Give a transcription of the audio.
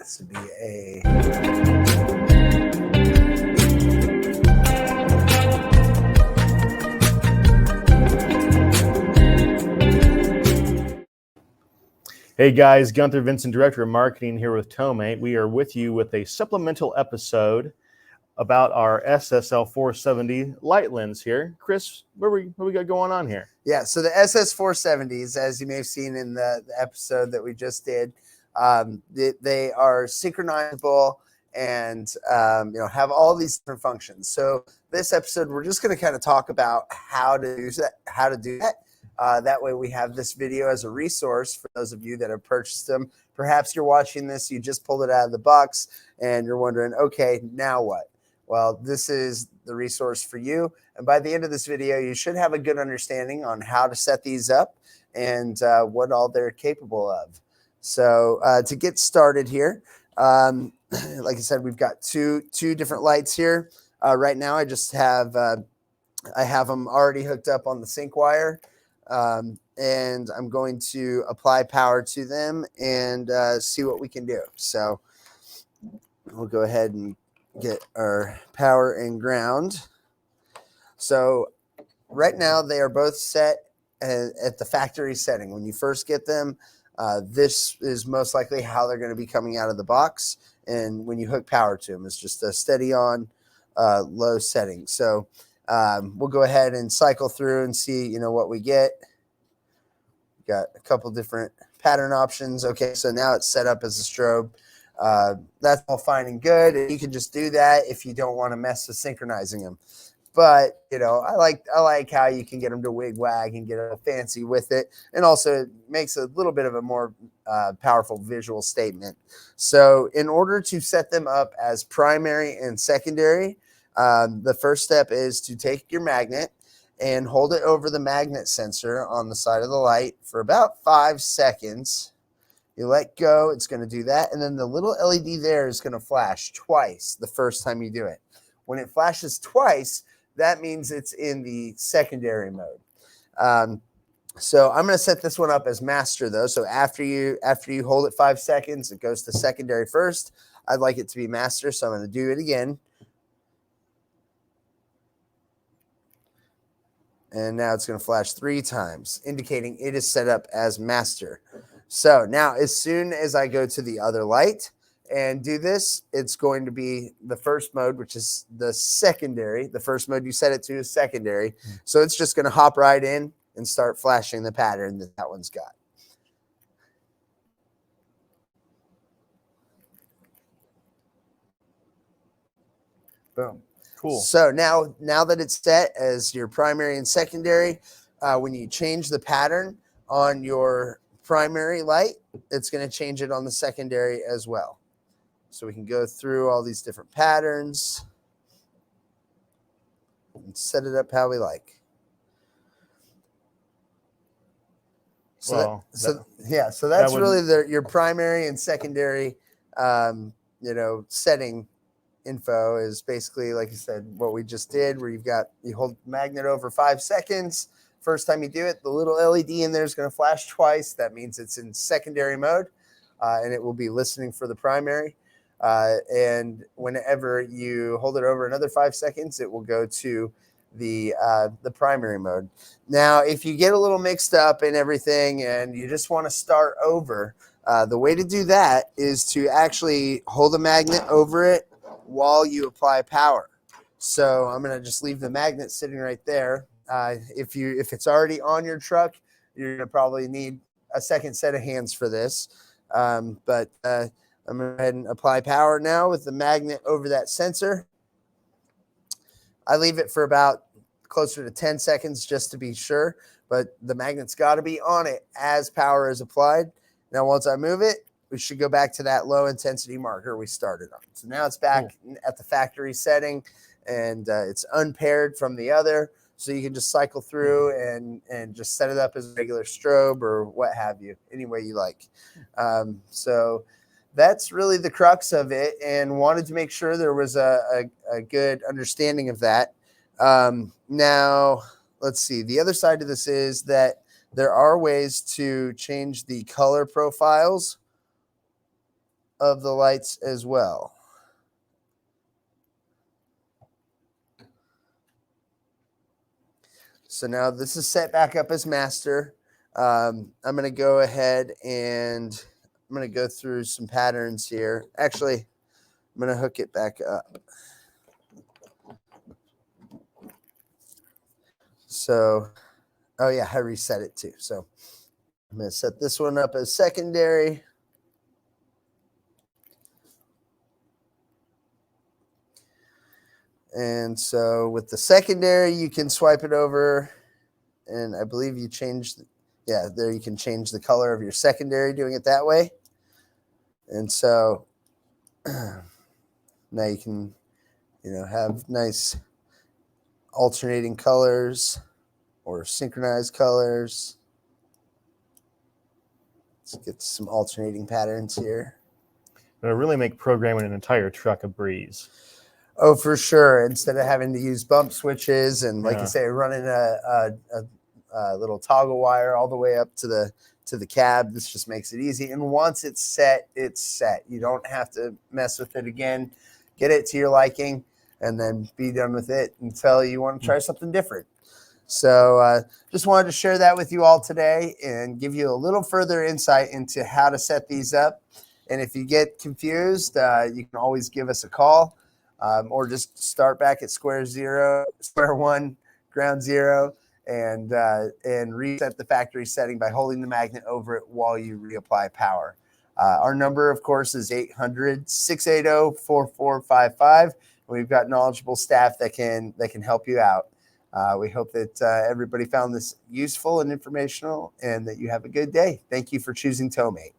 has to be a... Hey guys, Gunther Vincent, Director of Marketing here with Towmate. We are with you with a supplemental episode about our SSL470 light lens here. Chris, what we got going on here? Yeah, so the SS470s, as you may have seen in the episode that we just did, they are synchronizable and have all these different functions. So this episode, we're just going to kind of talk about how to do that. That way we have this video as a resource for those of you that have purchased them. Perhaps you're watching this, you just pulled it out of the box, and you're wondering, okay, now what? Well, this is the resource for you. And by the end of this video, you should have a good understanding on how to set these up and what all they're capable of. So to get started here, like I said, we've got two different lights here. Right now, I just have I have them already hooked up on the sync wire. And I'm going to apply power to them and see what we can do. So we'll go ahead and get our power and ground. So right now they are both set at the factory setting. When you first get them, this is most likely how they're going to be coming out of the box. And when you hook power to them, it's just a steady on low setting. So we'll go ahead and cycle through and see, what we get. Got a couple different pattern options. Okay, so now it's set up as a strobe. That's all fine and good. And you can just do that if you don't want to mess with synchronizing them. But, I like how you can get them to wig wag and get a fancy with it. And also it makes a little bit of a more powerful visual statement. So in order to set them up as primary and secondary, the first step is to take your magnet and hold it over the magnet sensor on the side of the light for about 5 seconds. You let go, it's going to do that. And then the little LED there is going to flash twice the first time you do it. When it flashes twice, that means it's in the secondary mode. So I'm going to set this one up as master though. So after you hold it 5 seconds, it goes to secondary first. I'd like it to be master, so I'm going to do it again. And now it's going to flash 3 times, indicating it is set up as master. So now as soon as I go to the other light and do this, it's going to be the first mode, which is the secondary. The first mode you set it to is secondary. So it's just going to hop right in and start flashing the pattern that one's got. Boom. Cool. So now that it's set as your primary and secondary, when you change the pattern on your primary light, it's going to change it on the secondary as well. So we can go through all these different patterns and set it up how we like. So that's really your primary and secondary, setting. Info is basically, like I said, what we just did, where you hold the magnet over 5 seconds. First time you do it, the little LED in there is going to flash twice. That means it's in secondary mode, and it will be listening for the primary. And whenever you hold it over another 5 seconds, it will go to the primary mode. Now, if you get a little mixed up in everything and you just want to start over, the way to do that is to actually hold the magnet over it while you apply power. So I'm going to just leave the magnet sitting right there. If it's already on your truck, you're going to probably need a second set of hands for this. But I'm going to go ahead and apply power now with the magnet over that sensor. I leave it for about closer to 10 seconds just to be sure, but the magnet's got to be on it as power is applied. Now, once I move it, we should go back to that low intensity marker we started on. So now it's back at the factory setting, and it's unpaired from the other. So you can just cycle through and just set it up as a regular strobe or what have you, any way you like. So that's really the crux of it, and wanted to make sure there was a good understanding of that. Now, let's see. The other side of this is that there are ways to change the color profiles of the lights as well. So now this is set back up as master. I'm going to go ahead and I'm going to go through some patterns here. Actually, I'm going to hook it back up. So, oh yeah, I reset it too. So I'm going to set this one up as secondary. And so with the secondary, you can swipe it over, and I believe you changed, yeah, there you can change the color of your secondary doing it that way. And so now you can, have nice alternating colors or synchronized colors. Let's get some alternating patterns here. It'll really make programming an entire truck a breeze. Oh, for sure. Instead of having to use bump switches and, like you say, running a little toggle wire all the way up to the cab, this just makes it easy. And once it's set, it's set. You don't have to mess with it again. Get it to your liking, and then be done with it until you want to try something different. So just wanted to share that with you all today and give you a little further insight into how to set these up. And if you get confused, you can always give us a call. Or just start back at square one, ground zero, and reset the factory setting by holding the magnet over it while you reapply power. Our number, of course, is 800-680-4455. We've got knowledgeable staff that can help you out. We hope that everybody found this useful and informational, and that you have a good day. Thank you for choosing Towmate.